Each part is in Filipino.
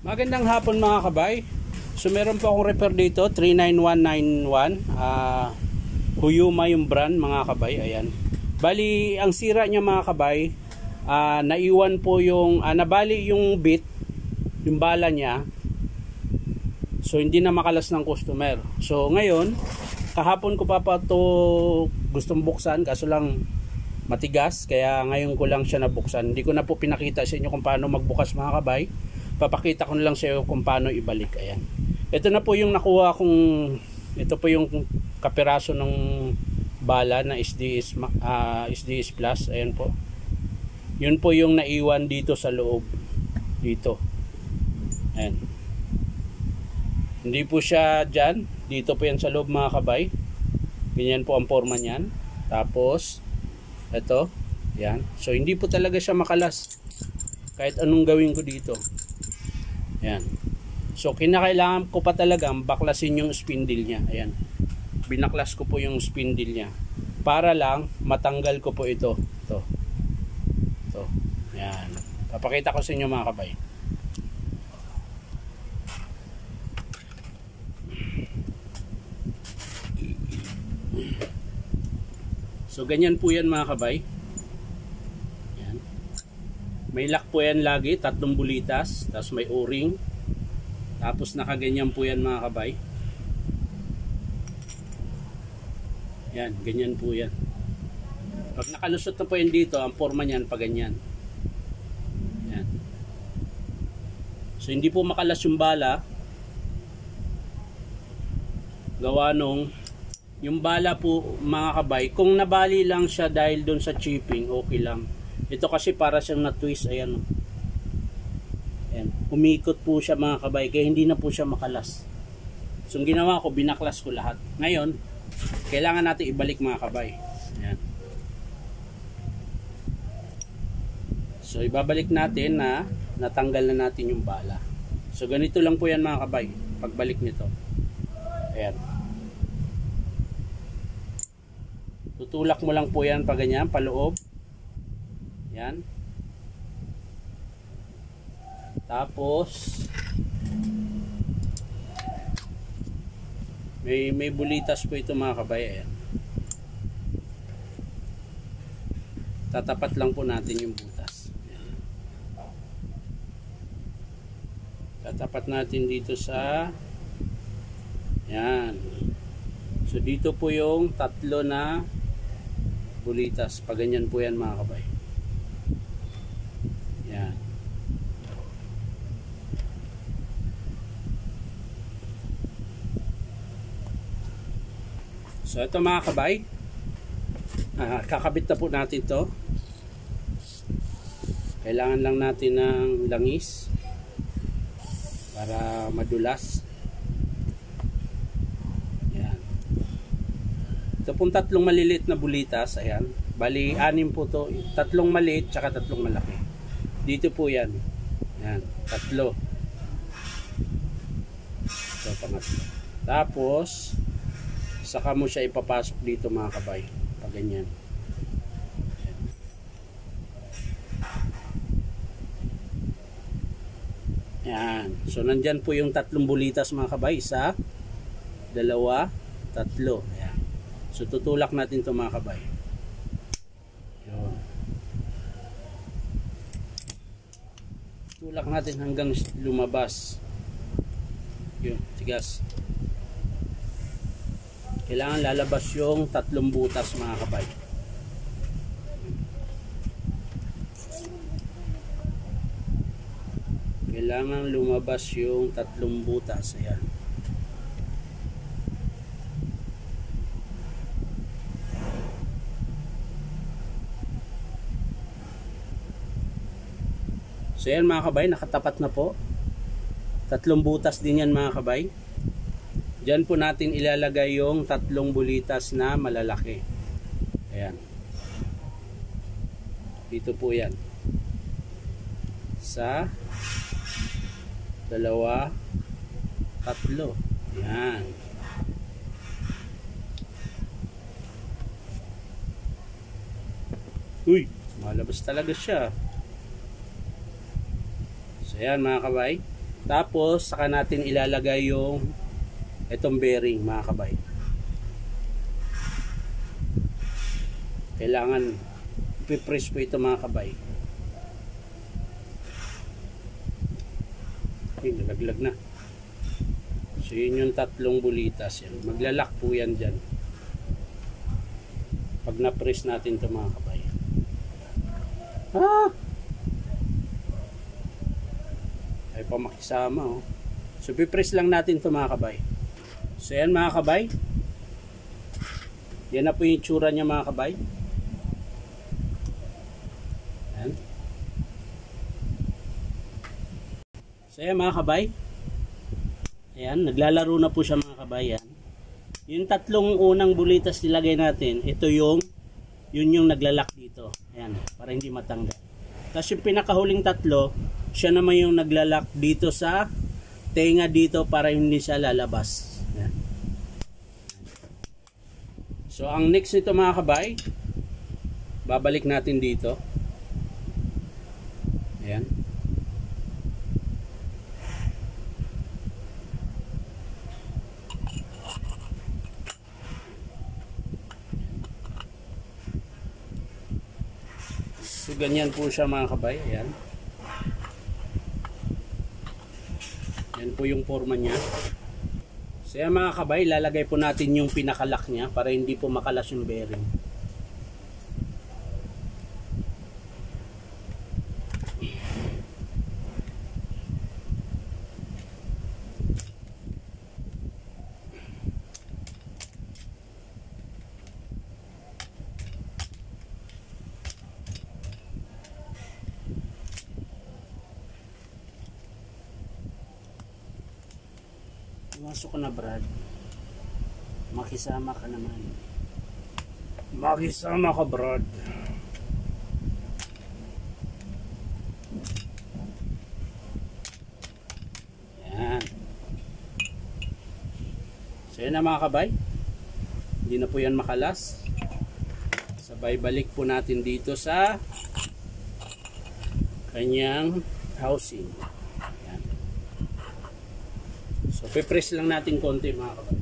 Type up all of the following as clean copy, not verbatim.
Magandang hapon mga kabay. So meron po akong repair dito, 39191. Huyuma yung brand mga kabay. Ayan. Bali, ang sira niya mga kabay, naiwan po yung, nabali yung bit, yung bala niya. So hindi na makalas ng customer. So ngayon, kahapon ko pa to gustong buksan, kaso lang matigas, kaya ngayon ko lang siya nabuksan. Hindi ko na po pinakita sa inyo kung paano magbukas mga kabay. Papakita ko na lang sa iyo kung paano ibalik. Ayan. Ito na po yung nakuha kong, ito po yung kapiraso ng bala na SDS Plus. Ayan po. Yun po yung naiwan dito sa loob. Dito. Ayan. Hindi po siya dyan. Dito po yan sa loob mga kabay. Ganyan po ang forma niyan. Tapos, ito. Yan. So, hindi po talaga siya makalas. Kahit anong gawin ko dito. Ayan. So, kinakailangan ko pa talagang baklasin yung spindle niya. Ayan. Binaklas ko po yung spindle niya. Para lang matanggal ko po ito. Ito. Ito. Ayan. Papakita ko sa inyo mga kabay. So, ganyan po yan mga kabay. Ayan. May lock po yan lagi, 3 bulitas, tapos may o-ring. Tapos nakaganyan po yan mga kabay. Yan, ganyan po yan. Pag nakalusot na po yan dito, ang forma niyan pa ganyan. Yan. So hindi po makalas yung bala. Gawa nung yung bala po mga kabay, kung nabali lang siya dahil doon sa chipping, okay lang. Ito kasi para siyang na-twist, ayan. Ayan. Umikot po siya mga kabay, kaya hindi na po siya makalas. So ang ginawa ko, binaklas ko lahat. Ngayon, kailangan natin ibalik mga kabay. Ayan. So ibabalik natin na natanggal na natin yung bala. So ganito lang po yan mga kabay, pagbalik nito. Ayan. Tutulak mo lang po yan pa ganyan, paloob. Yan. Tapos may bulitas po ito mga kabay. Ayan. Tatapat lang po natin yung butas. Ayan. Tatapat natin dito sa yan. So dito po yung 3 na bulitas. Paganyan po yan mga kabay. Yan. So ito mga kabay, kakabit na po natin to. Kailangan lang natin ng langis para madulas. Yan. Ito pong 3 maliliit na bulitas. Ayan. Bali 6 po to. 3 maliit tsaka 3 malaki. Dito po yan. Yan. 3. Ito pangatlo. Tapos saka mo siya ipapasok dito mga kabay. Pag ganyan. Yan. So nandyan po yung 3 bulitas mga kabay. 1, 2, 3. Ayan. So tutulak natin ito mga kabay. Yun. Tulak natin hanggang lumabas. Yun. Tigas. Kailangan lalabas yung 3 butas mga kabay. Kailangan lumabas yung 3 butas. Ayan. So yan mga kabay, nakatapat na po. 3 butas din yan mga kabay. Diyan po natin ilalagay yung 3 bulitas na malalaki. Ayan. Dito po yan. 1, 2, 3. Ayan. Uy, malabas talaga siya. So ayan mga kabay. Tapos saka natin ilalagay yung itong bearing mga kabay. Kailangan ipipress po ito mga kabay. Ay, nalaglag na. So yun yung tatlong bulitas yan. Maglalak po yan dyan pag na-press natin ito mga kabay. Ay pa makisama oh. So pipress lang natin ito mga kabay. So yan mga kabay, yan na po yung tsura niya mga kabay. Yan. So yan mga kabay, ayan, naglalaro na po siya mga kabay. Yan. Yung tatlong unang bulitas nilagay natin, ito yun yung naglalak dito. Ayan, para hindi matanggal. Tapos yung pinakahuling tatlo, siya naman yung naglalak dito sa tenga dito para hindi siya lalabas. Ayan. So ang next nito mga kabay, babalik natin dito. Ayan. So ganyan po siya mga kabay. Ayan. Yan po yung forma niya. So yan mga kabay, lalagay po natin yung pinakalak niya para hindi po makalas yung bearing. Masok ko na Brad. Makisama ka naman. Makisama ka Brad. Yan. So yan na mga kabay. Hindi na po yan makalas. Sabay balik po natin dito sa kanyang housing. So, pipress lang natin konti mga kabay.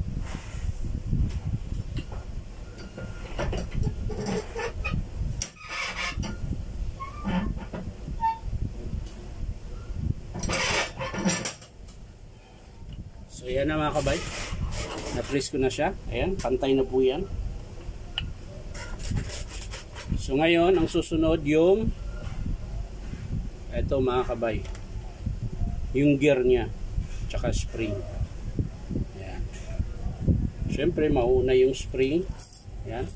So, yan na mga kabay. Na-press ko na siya. Ayan, pantay na po yan. So, ngayon, ang susunod yung ito mga kabay. Yung gear niya. Tsaka spring. Ayan. Siyempre mauna yung spring. Ayan.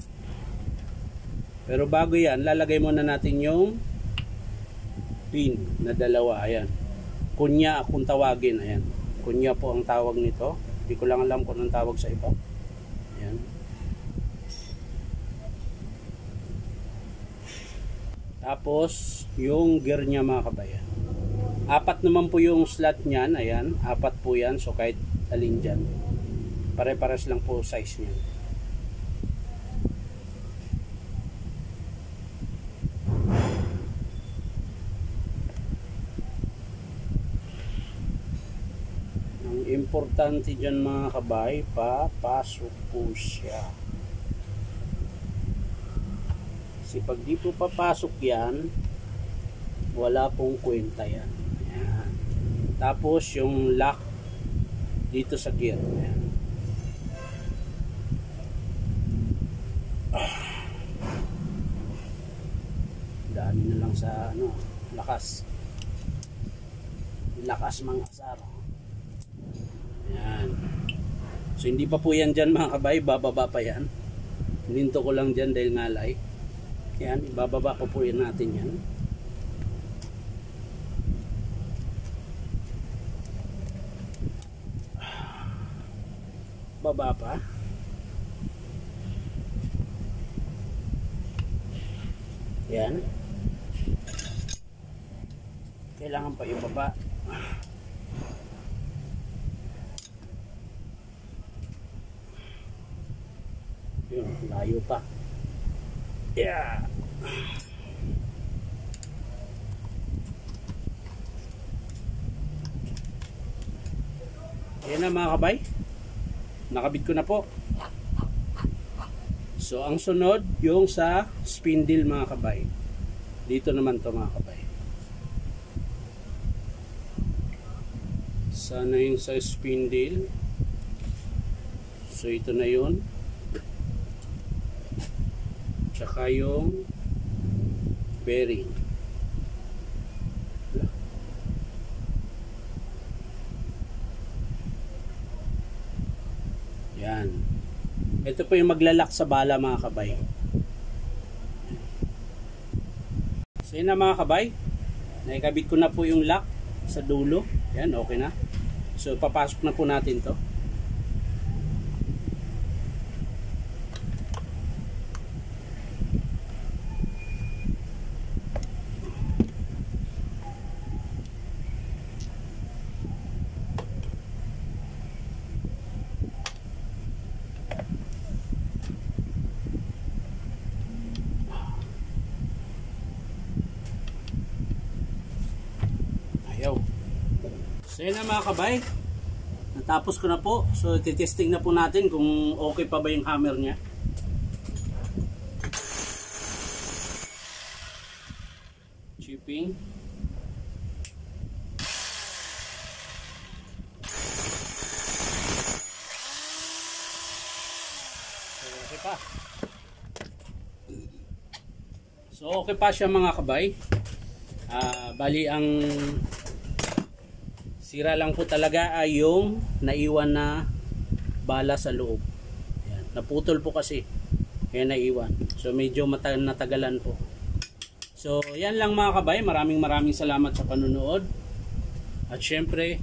Pero bago yan, lalagay muna natin yung pin na dalawa. Ayan. Kunya kung tawagin. Ayan. Kunya po ang tawag nito. Hindi ko lang alam kung anong tawag sa iba. Ayan. Tapos yung gear niya mga kabayan. Apat naman po yung slot niyan. Ayan, apat po yan. So kahit alin dyan, pare-pares lang po size niyan. Ang importante dyan mga kabay, papasok po siya. Kasi pag di po papasok yan, wala pong kwenta yan. Ayan. Tapos yung lock dito sa gear. Ayan. Dami na lang sa ano, lakas. Lakas mga asar. Ayan. So hindi pa po yan dyan mga kabay, bababa pa yan. Hininto ko lang dyan dahil ngalay. Ayan, ibababa ko po yan natin yan. Baba pa. Yan. Kailangan pa ibaba. Yun, layo pa. Yeah. Ayan na mga kabay. Nakabit ko na po. So ang sunod yung sa spindle mga kabay. Dito naman to mga kabay. Sana yung sa spindle. So ito na yun. Tsaka yung bearing. Yan. Ito po yung maglalak sa bala mga kabay. So yun na mga kabay. Naikabit ko na po yung lock sa dulo. Yan, okay na. So papasok na po natin to. Ayaw. So yun na mga kabay. Natapos ko na po. So titesting na po natin kung okay pa ba yung hammer niya. Chipping. So okay pa. So okay pa siya mga kabay. Bali ang sira lang po talaga ay yung naiwan na bala sa loob. Ayan. Naputol po kasi. Kaya naiwan. So medyo natagalan po. So yan lang mga kabay. Maraming salamat sa panunood. At syempre,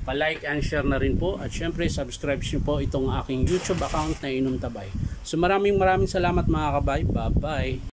pa-like and share na rin po. At syempre, subscribe nyo po itong aking YouTube account na Inom Tabay. So maraming salamat mga kabay. Bye-bye.